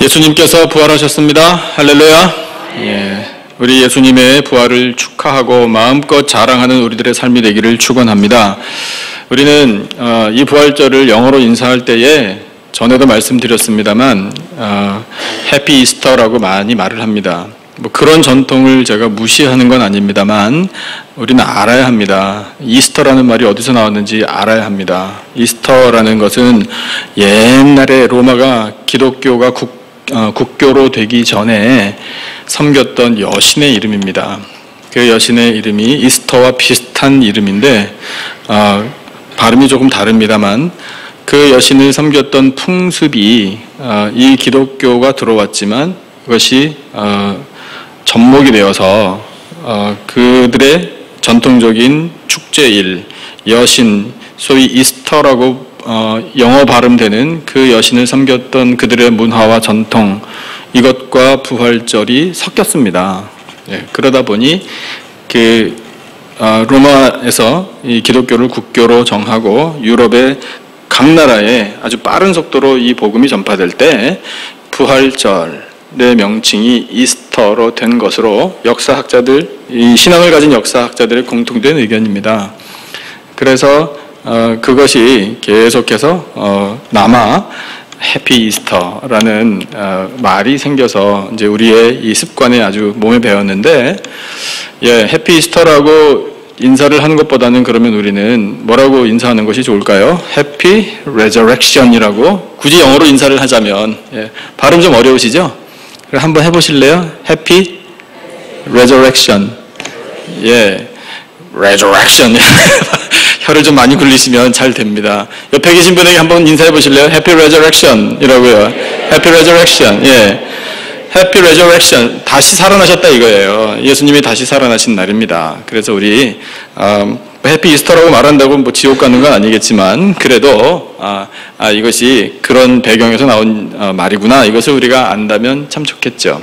예수님께서 부활하셨습니다. 할렐루야. 예, 우리 예수님의 부활을 축하하고 마음껏 자랑하는 우리들의 삶이 되기를 축원합니다. 우리는 이 부활절을 영어로 인사할 때에 전에도 말씀드렸습니다만 해피 이스터라고 많이 말을 합니다. 뭐 그런 전통을 제가 무시하는 건 아닙니다만 우리는 알아야 합니다. 이스터라는 말이 어디서 나왔는지 알아야 합니다. 이스터라는 것은 옛날에 로마가 기독교가 국교로 되기 전에 섬겼던 여신의 이름입니다. 그 여신의 이름이 이스터와 비슷한 이름인데 발음이 조금 다릅니다만 그 여신을 섬겼던 풍습이 이 기독교가 들어왔지만 그것이 접목이 되어서 그들의 전통적인 축제일 여신, 소위 이스터라고 영어 발음되는 그 여신을 섬겼던 그들의 문화와 전통, 이것과 부활절이 섞였습니다. 예, 그러다 보니 로마에서 이 기독교를 국교로 정하고 유럽의 각 나라에 아주 빠른 속도로 이 복음이 전파될 때 부활절의 명칭이 이스터로 된 것으로 역사학자들, 이 신앙을 가진 역사학자들의 공통된 의견입니다. 그래서 그것이 계속해서 남아 해피 이스터라는 말이 생겨서 이제 우리의 이 습관에 아주 몸에 배었는데, 해피 이스터라고 인사를 하는 것보다는 그러면 우리는 뭐라고 인사하는 것이 좋을까요? 해피 레저렉션이라고 굳이 영어로 인사를 하자면, 발음 좀 어려우시죠? 한번 해보실래요? 해피 레저렉션. 레저렉션. 혀를 좀 많이 굴리시면 잘 됩니다. 옆에 계신 분에게 한번 인사해 보실래요? 해피 레저렉션이라고요. 해피 레저렉션. 해피 레저렉션. 다시 살아나셨다 이거예요. 예수님이 다시 살아나신 날입니다. 그래서 우리 해피 이스터라고 말한다고 뭐 지옥 가는 건 아니겠지만 그래도 이것이 그런 배경에서 나온 말이구나. 이것을 우리가 안다면 참 좋겠죠.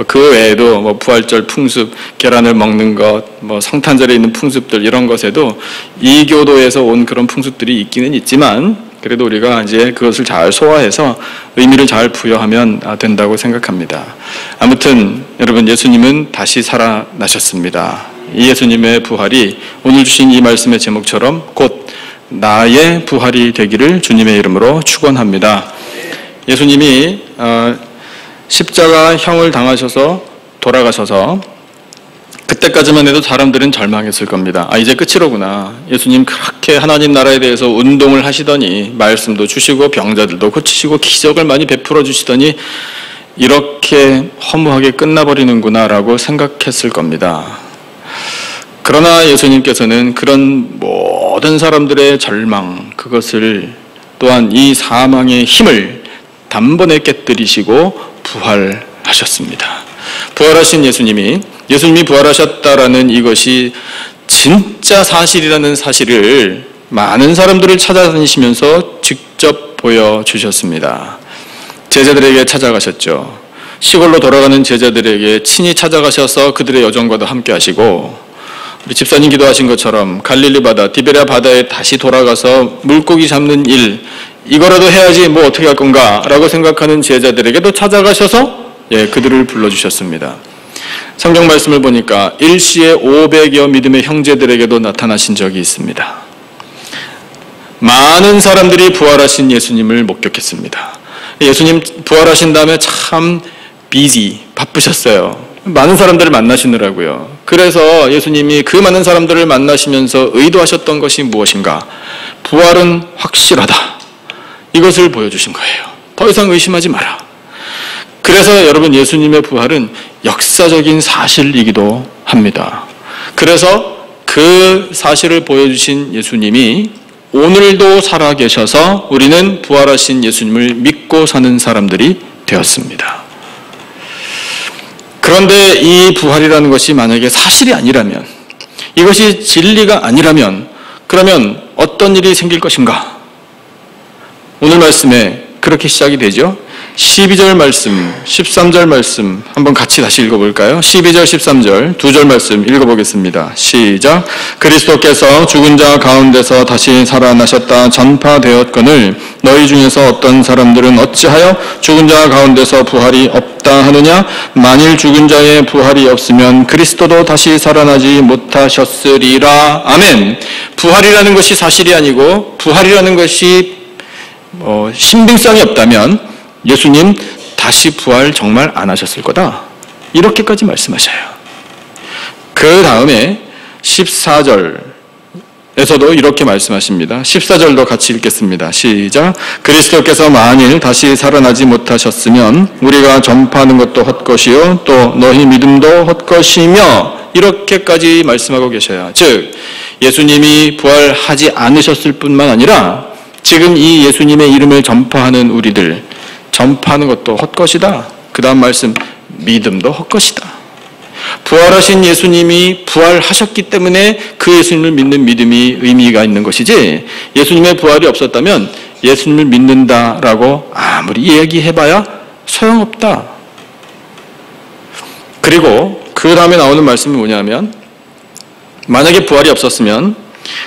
그 외에도 부활절 풍습, 계란을 먹는 것, 성탄절에 있는 풍습들 이런 것에도 이교도에서 온 그런 풍습들이 있기는 있지만 그래도 우리가 이제 그것을 잘 소화해서 의미를 잘 부여하면 된다고 생각합니다. 아무튼 여러분, 예수님은 다시 살아나셨습니다. 이 예수님의 부활이 오늘 주신 이 말씀의 제목처럼 곧 나의 부활이 되기를 주님의 이름으로 축원합니다. 예수님이 십자가형을 당하셔서 돌아가셔서 그때까지만 해도 사람들은 절망했을 겁니다. 이제 끝이로구나. 예수님 그렇게 하나님 나라에 대해서 운동을 하시더니 말씀도 주시고 병자들도 고치시고 기적을 많이 베풀어 주시더니 이렇게 허무하게 끝나버리는구나 라고 생각했을 겁니다. 그러나 예수님께서는 그런 모든 사람들의 절망, 그것을 또한 이 사망의 힘을 단번에 깨뜨리시고 부활하셨습니다. 부활하신 예수님이 부활하셨다라는 이것이 진짜 사실이라는 사실을 많은 사람들을 찾아다니시면서 직접 보여주셨습니다. 제자들에게 찾아가셨죠. 시골로 돌아가는 제자들에게 친히 찾아가셔서 그들의 여정과도 함께 하시고, 우리 집사님 기도하신 것처럼 갈릴리 바다, 디베랴 바다에 다시 돌아가서 물고기 잡는 일, 이거라도 해야지 뭐 어떻게 할 건가 라고 생각하는 제자들에게도 찾아가셔서 그들을 불러주셨습니다. 성경 말씀을 보니까 일시에 500여 믿음의 형제들에게도 나타나신 적이 있습니다. 많은 사람들이 부활하신 예수님을 목격했습니다. 예수님 부활하신 다음에 참 바쁘셨어요. 많은 사람들을 만나시느라고요. 그래서 예수님이 그 많은 사람들을 만나시면서 의도하셨던 것이 무엇인가? 부활은 확실하다. 이것을 보여주신 거예요. 더 이상 의심하지 마라. 그래서 여러분, 예수님의 부활은 역사적인 사실이기도 합니다. 그래서 그 사실을 보여주신 예수님이 오늘도 살아계셔서 우리는 부활하신 예수님을 믿고 사는 사람들이 되었습니다. 그런데 이 부활이라는 것이 만약에 사실이 아니라면, 이것이 진리가 아니라면, 그러면 어떤 일이 생길 것인가? 오늘 말씀에 그렇게 시작이 되죠. 12절 말씀, 13절 말씀 한번 같이 다시 읽어볼까요? 12절, 13절 두 절 말씀 읽어보겠습니다. 시작. 그리스도께서 죽은 자 가운데서 다시 살아나셨다 전파되었거늘 너희 중에서 어떤 사람들은 어찌하여 죽은 자 가운데서 부활이 없다 하느냐? 만일 죽은 자의 부활이 없으면 그리스도도 다시 살아나지 못하셨으리라. 아멘. 부활이라는 것이 사실이 아니고 부활이라는 것이 신빙성이 없다면 예수님 다시 부활 정말 안 하셨을 거다. 이렇게까지 말씀하셔요. 그 다음에 14절에서도 이렇게 말씀하십니다. 14절도 같이 읽겠습니다. 시작. 그리스도께서 만일 다시 살아나지 못하셨으면 우리가 전파하는 것도 헛것이요 또 너희 믿음도 헛것이며 이렇게까지 말씀하고 계셔요. 즉 예수님이 부활하지 않으셨을 뿐만 아니라 지금 이 예수님의 이름을 전파하는 우리들 전파하는 것도 헛것이다. 그 다음 말씀 믿음도 헛것이다. 부활하신 예수님이 부활하셨기 때문에 그 예수님을 믿는 믿음이 의미가 있는 것이지 예수님의 부활이 없었다면 예수님을 믿는다라고 아무리 얘기해봐야 소용없다. 그리고 그 다음에 나오는 말씀이 뭐냐면 만약에 부활이 없었으면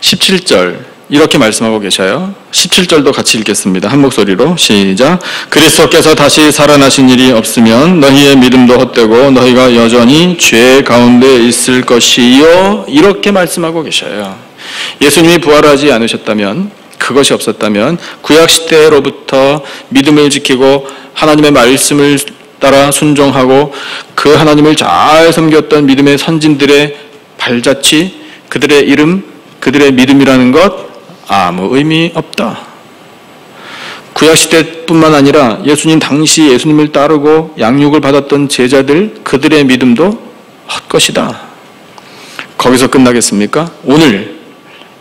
17절 이렇게 말씀하고 계셔요. 17절도 같이 읽겠습니다. 한 목소리로 시작. 그리스도께서 다시 살아나신 일이 없으면 너희의 믿음도 헛되고 너희가 여전히 죄 가운데 있을 것이요. 이렇게 말씀하고 계셔요. 예수님이 부활하지 않으셨다면 그것이 없었다면 구약시대로부터 믿음을 지키고 하나님의 말씀을 따라 순종하고 그 하나님을 잘 섬겼던 믿음의 선진들의 발자취, 그들의 이름, 그들의 믿음이라는 것 아무 의미 없다. 구약시대뿐만 아니라 예수님 당시 예수님을 따르고 양육을 받았던 제자들 그들의 믿음도 헛것이다. 거기서 끝나겠습니까? 오늘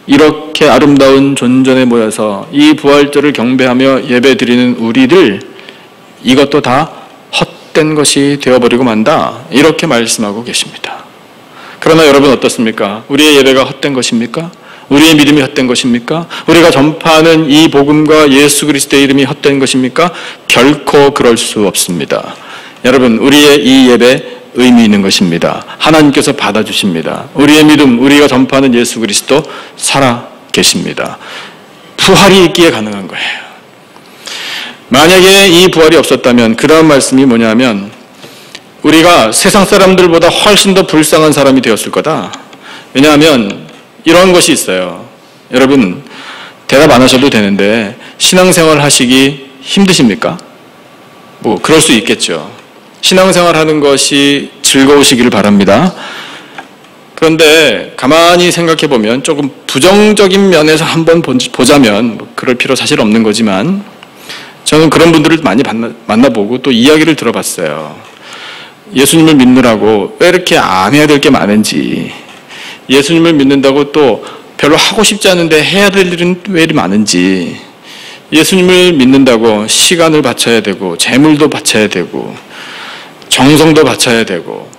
이렇게 아름다운 존전에 모여서 이 부활절을 경배하며 예배드리는 우리들 이것도 다 헛된 것이 되어버리고 만다. 이렇게 말씀하고 계십니다. 그러나 여러분 어떻습니까? 우리의 예배가 헛된 것입니까? 우리의 믿음이 헛된 것입니까? 우리가 전파하는 이 복음과 예수 그리스도의 이름이 헛된 것입니까? 결코 그럴 수 없습니다. 여러분 우리의 이 예배 의미 있는 것입니다. 하나님께서 받아주십니다. 우리의 믿음, 우리가 전파하는 예수 그리스도 살아 계십니다. 부활이 있기에 가능한 거예요. 만약에 이 부활이 없었다면 그 다음 말씀이 뭐냐면 우리가 세상 사람들보다 훨씬 더 불쌍한 사람이 되었을 거다. 왜냐하면 이런 것이 있어요. 여러분 대답 안 하셔도 되는데 신앙생활 하시기 힘드십니까? 뭐 그럴 수 있겠죠. 신앙생활 하는 것이 즐거우시기를 바랍니다. 그런데 가만히 생각해 보면 조금 부정적인 면에서 한번 보자면 뭐 그럴 필요 사실 없는 거지만 저는 그런 분들을 많이 만나보고 또 이야기를 들어봤어요. 예수님을 믿느라고 왜 이렇게 안 해야 될 게 많은지, 예수님을 믿는다고 또 별로 하고 싶지 않은데 해야 될 일은 왜 이리 많은지, 예수님을 믿는다고 시간을 바쳐야 되고 재물도 바쳐야 되고 정성도 바쳐야 되고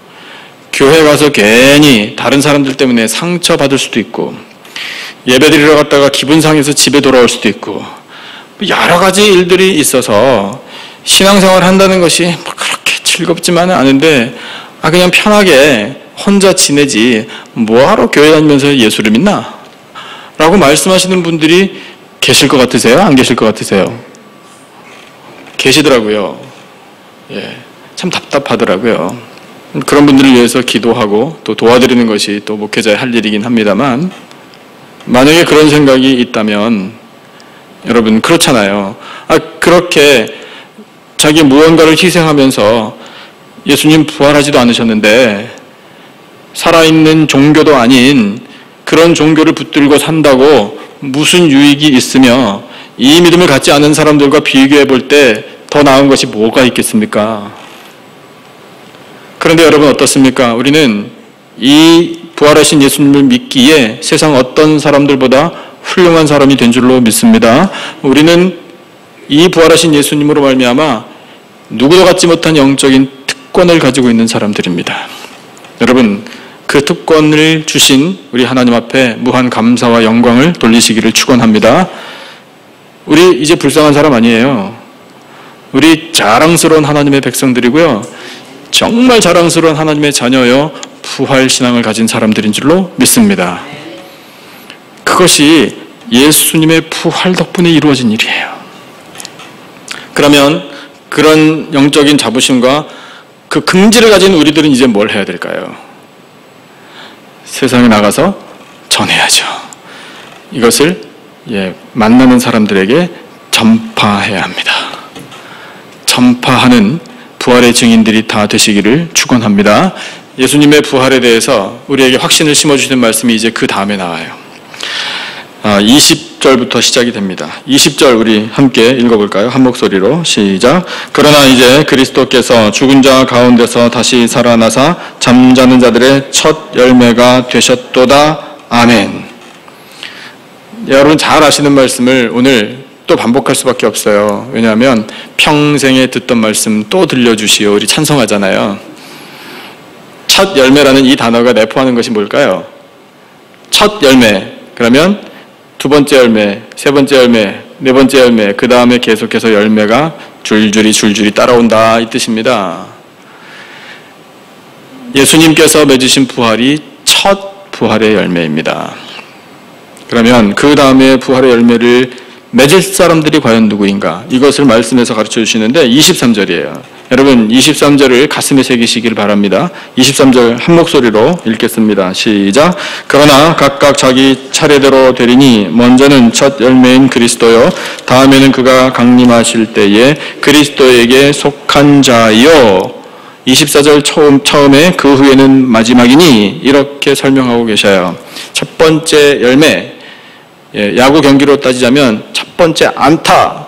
교회 가서 괜히 다른 사람들 때문에 상처받을 수도 있고 예배드리러 갔다가 기분 상해서 집에 돌아올 수도 있고 여러 가지 일들이 있어서 신앙생활 한다는 것이 뭐 그렇게 즐겁지만은 않은데 그냥 편하게 혼자 지내지 뭐하러 교회 다니면서 예수를 믿나? 라고 말씀하시는 분들이 계실 것 같으세요? 안 계실 것 같으세요? 계시더라고요. 예, 참 답답하더라고요. 그런 분들을 위해서 기도하고 또 도와드리는 것이 또 목회자의 할 일이긴 합니다만 만약에 그런 생각이 있다면 여러분 그렇잖아요. 그렇게 자기 무언가를 희생하면서 예수님 부활하지도 않으셨는데 살아있는 종교도 아닌 그런 종교를 붙들고 산다고 무슨 유익이 있으며 이 믿음을 갖지 않은 사람들과 비교해 볼 때 더 나은 것이 뭐가 있겠습니까? 그런데 여러분 어떻습니까? 우리는 이 부활하신 예수님을 믿기에 세상 어떤 사람들보다 훌륭한 사람이 된 줄로 믿습니다. 우리는 이 부활하신 예수님으로 말미암아 누구도 갖지 못한 영적인 특권을 가지고 있는 사람들입니다. 여러분 그 특권을 주신 우리 하나님 앞에 무한 감사와 영광을 돌리시기를 축원합니다. 우리 이제 불쌍한 사람 아니에요. 우리 자랑스러운 하나님의 백성들이고요. 정말 자랑스러운 하나님의 자녀여 부활신앙을 가진 사람들인 줄로 믿습니다. 그것이 예수님의 부활 덕분에 이루어진 일이에요. 그러면 그런 영적인 자부심과 그 긍지를 가진 우리들은 이제 뭘 해야 될까요? 세상에 나가서 전해야죠. 이것을 만나는 사람들에게 전파해야 합니다. 전파하는 부활의 증인들이 다 되시기를 축원합니다. 예수님의 부활에 대해서 우리에게 확신을 심어주시는 말씀이 이제 그 다음에 나와요. 20절부터 시작이 됩니다. 20절 우리 함께 읽어볼까요? 한 목소리로 시작. 그러나 이제 그리스도께서 죽은 자 가운데서 다시 살아나사 잠자는 자들의 첫 열매가 되셨도다. 아멘. 여러분 잘 아시는 말씀을 오늘 또 반복할 수밖에 없어요. 왜냐하면 평생에 듣던 말씀 또 들려주시오. 우리 찬송하잖아요. 첫 열매라는 이 단어가 내포하는 것이 뭘까요? 첫 열매. 그러면 두 번째 열매, 세 번째 열매, 네 번째 열매, 그 다음에 계속해서 열매가 줄줄이 따라온다 이 뜻입니다. 예수님께서 맺으신 부활이 첫 부활의 열매입니다. 그러면 그 다음에 부활의 열매를 맺을 사람들이 과연 누구인가? 이것을 말씀에서 가르쳐 주시는데 23절이에요. 여러분 23절을 가슴에 새기시길 바랍니다. 23절 한 목소리로 읽겠습니다. 시작. 그러나 각각 자기 차례대로 되리니 먼저는 첫 열매인 그리스도요 다음에는 그가 강림하실 때에 그리스도에게 속한 자요. 24절 처음에 그 후에는 마지막이니 이렇게 설명하고 계셔요. 첫 번째 열매, 야구 경기로 따지자면 첫 번째 안타,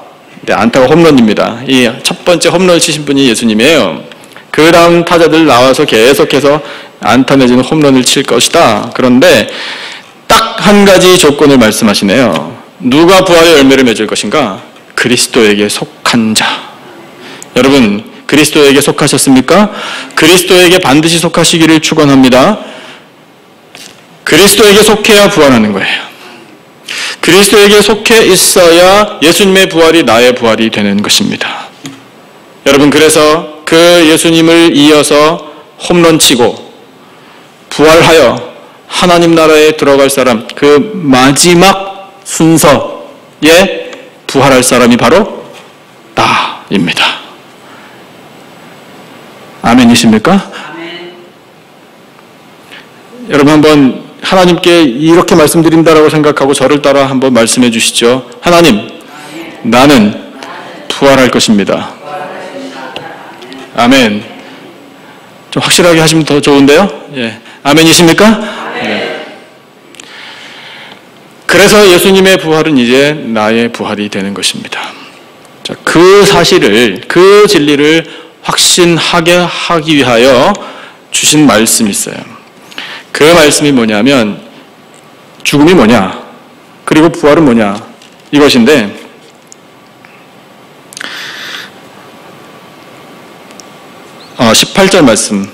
안타가 홈런입니다. 이 첫 번째 홈런을 치신 분이 예수님이에요. 그 다음 타자들 나와서 계속해서 안타 내지는 홈런을 칠 것이다. 그런데 딱 한 가지 조건을 말씀하시네요. 누가 부활의 열매를 맺을 것인가? 그리스도에게 속한 자. 여러분 그리스도에게 속하셨습니까? 그리스도에게 반드시 속하시기를 축원합니다. 그리스도에게 속해야 부활하는 거예요. 그리스도에게 속해 있어야 예수님의 부활이 나의 부활이 되는 것입니다. 여러분 그래서 그 예수님을 이어서 홈런 치고 부활하여 하나님 나라에 들어갈 사람, 그 마지막 순서에 부활할 사람이 바로 나입니다. 아멘이십니까? 아멘. 여러분 한번 하나님께 이렇게 말씀드린다라고 생각하고 저를 따라 한번 말씀해 주시죠. 하나님, 나는 부활할 것입니다. 아멘. 좀 확실하게 하시면 더 좋은데요? 예. 아멘이십니까? 네. 그래서 예수님의 부활은 이제 나의 부활이 되는 것입니다. 자, 그 사실을, 그 진리를 확신하게 하기 위하여 주신 말씀이 있어요. 그 말씀이 뭐냐면 죽음이 뭐냐, 그리고 부활은 뭐냐, 이것인데 18절 말씀,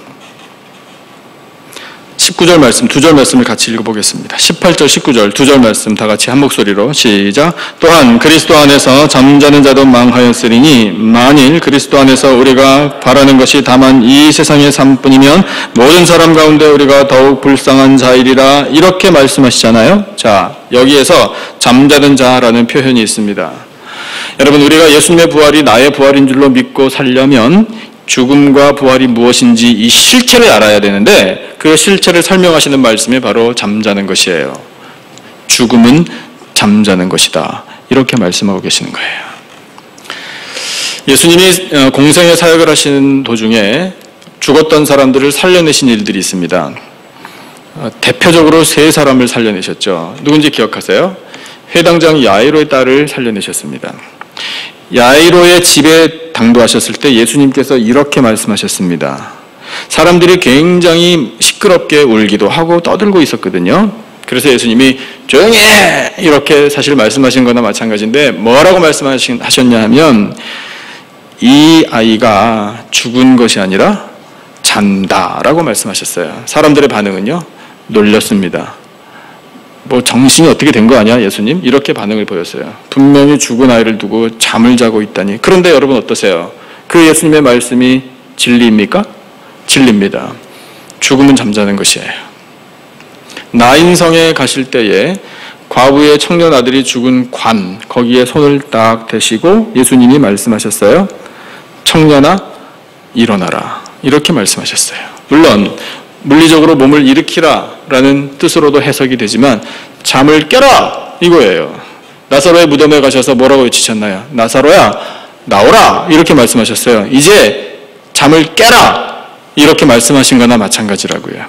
19절 말씀, 두 절 말씀을 같이 읽어보겠습니다. 18절, 19절 두 절 말씀 다 같이 한 목소리로 시작. 또한 그리스도 안에서 잠자는 자도 망하였으리니 만일 그리스도 안에서 우리가 바라는 것이 다만 이 세상의 삶뿐이면 모든 사람 가운데 우리가 더욱 불쌍한 자이리라 이렇게 말씀하시잖아요. 자, 여기에서 잠자는 자라는 표현이 있습니다. 여러분 우리가 예수님의 부활이 나의 부활인 줄로 믿고 살려면 죽음과 부활이 무엇인지 이 실체를 알아야 되는데 그 실체를 설명하시는 말씀이 바로 잠자는 것이에요. 죽음은 잠자는 것이다. 이렇게 말씀하고 계시는 거예요. 예수님이 공생의 사역을 하시는 도중에 죽었던 사람들을 살려내신 일들이 있습니다. 대표적으로 세 사람을 살려내셨죠. 누군지 기억하세요? 회당장 야이로의 딸을 살려내셨습니다. 야이로의 집에 당도하셨을 때 예수님께서 이렇게 말씀하셨습니다. 사람들이 굉장히 시끄럽게 울기도 하고 떠들고 있었거든요. 그래서 예수님이 조용히 해! 이렇게 사실 말씀하신 거나 마찬가지인데 뭐라고 말씀하셨냐 하면 이 아이가 죽은 것이 아니라 잔다라고 말씀하셨어요. 사람들의 반응은요, 놀렸습니다. 뭐 정신이 어떻게 된 거 아니야 예수님? 이렇게 반응을 보였어요. 분명히 죽은 아이를 두고 잠을 자고 있다니. 그런데 여러분 어떠세요? 그 예수님의 말씀이 진리입니까? 진리입니다. 죽음은 잠자는 것이에요. 나인성에 가실 때에 과부의 청년 아들이 죽은 관, 거기에 손을 딱 대시고 예수님이 말씀하셨어요. 청년아 일어나라, 이렇게 말씀하셨어요. 물론 물리적으로 몸을 일으키라 라는 뜻으로도 해석이 되지만 잠을 깨라 이거예요. 나사로의 무덤에 가셔서 뭐라고 외치셨나요? 나사로야 나오라, 이렇게 말씀하셨어요. 이제 잠을 깨라, 이렇게 말씀하신 거나 마찬가지라고요.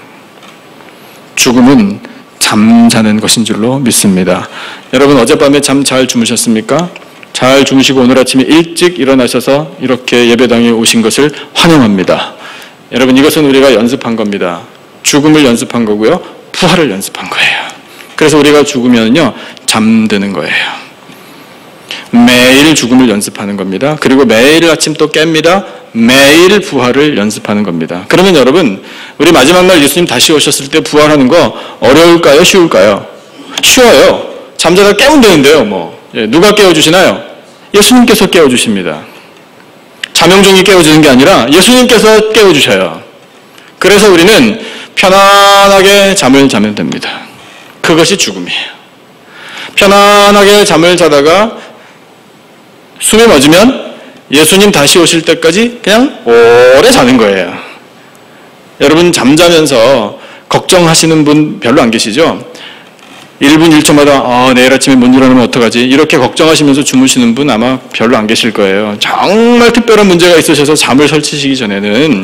죽음은 잠자는 것인 줄로 믿습니다. 여러분 어젯밤에 잠 잘 주무셨습니까? 잘 주무시고 오늘 아침에 일찍 일어나셔서 이렇게 예배당에 오신 것을 환영합니다. 여러분 이것은 우리가 연습한 겁니다. 죽음을 연습한 거고요. 부활을 연습한 거예요. 그래서 우리가 죽으면요 잠드는 거예요. 매일 죽음을 연습하는 겁니다. 그리고 매일 아침 또 깹니다. 매일 부활을 연습하는 겁니다. 그러면 여러분 우리 마지막 날 예수님 다시 오셨을 때 부활하는 거 어려울까요? 쉬울까요? 쉬워요. 잠자다 깨면 되는데요. 누가 깨워주시나요? 예수님께서 깨워주십니다. 자명종이 깨워주는 게 아니라 예수님께서 깨워주셔요. 그래서 우리는 편안하게 잠을 자면 됩니다. 그것이 죽음이에요. 편안하게 잠을 자다가 숨이 멎으면 예수님 다시 오실 때까지 그냥 오래 자는 거예요. 여러분 잠자면서 걱정하시는 분 별로 안 계시죠? 1분 1초마다 내일 아침에 못 일어나면 어떡하지? 이렇게 걱정하시면서 주무시는 분 아마 별로 안 계실 거예요. 정말 특별한 문제가 있으셔서 잠을 설치시기 전에는.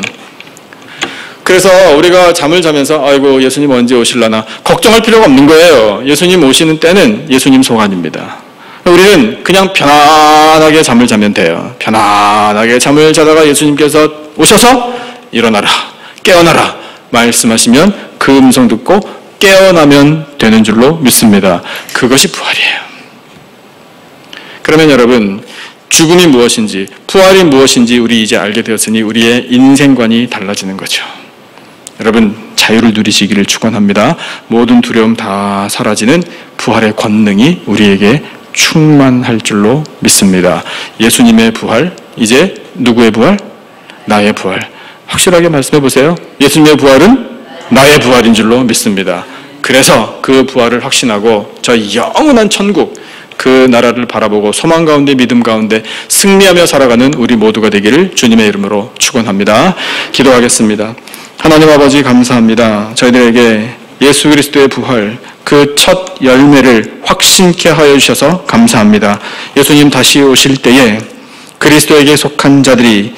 그래서 우리가 잠을 자면서 아이고 예수님 언제 오실라나 걱정할 필요가 없는 거예요. 예수님 오시는 때는 예수님 소관입니다. 우리는 그냥 편안하게 잠을 자면 돼요. 편안하게 잠을 자다가 예수님께서 오셔서 일어나라, 깨어나라 말씀하시면 그 음성 듣고 깨어나면 되는 줄로 믿습니다. 그것이 부활이에요. 그러면 여러분 죽음이 무엇인지 부활이 무엇인지 우리 이제 알게 되었으니 우리의 인생관이 달라지는 거죠. 여러분 자유를 누리시기를 축원합니다. 모든 두려움 다 사라지는 부활의 권능이 우리에게 충만할 줄로 믿습니다. 예수님의 부활, 이제 누구의 부활? 나의 부활. 확실하게 말씀해 보세요. 예수님의 부활은 나의 부활인 줄로 믿습니다. 그래서 그 부활을 확신하고 저 영원한 천국, 그 나라를 바라보고 소망 가운데 믿음 가운데 승리하며 살아가는 우리 모두가 되기를 주님의 이름으로 축원합니다. 기도하겠습니다. 하나님 아버지 감사합니다. 저희들에게 예수 그리스도의 부활, 그 첫 열매를 확신케 하여 주셔서 감사합니다. 예수님 다시 오실 때에 그리스도에게 속한 자들이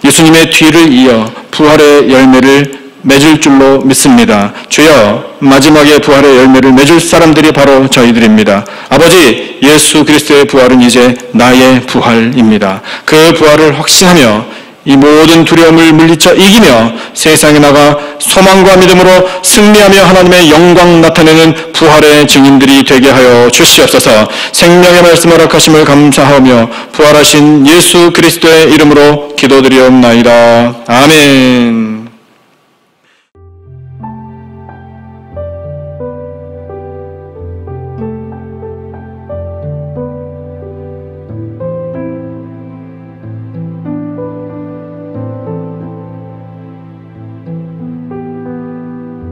예수님의 뒤를 이어 부활의 열매를 맺을 줄로 믿습니다. 주여, 마지막에 부활의 열매를 맺을 사람들이 바로 저희들입니다. 아버지, 예수 그리스도의 부활은 이제 나의 부활입니다. 그 부활을 확신하며 이 모든 두려움을 물리쳐 이기며 세상에 나가 소망과 믿음으로 승리하며 하나님의 영광 나타내는 부활의 증인들이 되게 하여 주시옵소서. 생명의 말씀 허락하심을 감사하며 부활하신 예수 그리스도의 이름으로 기도드리옵나이다. 아멘.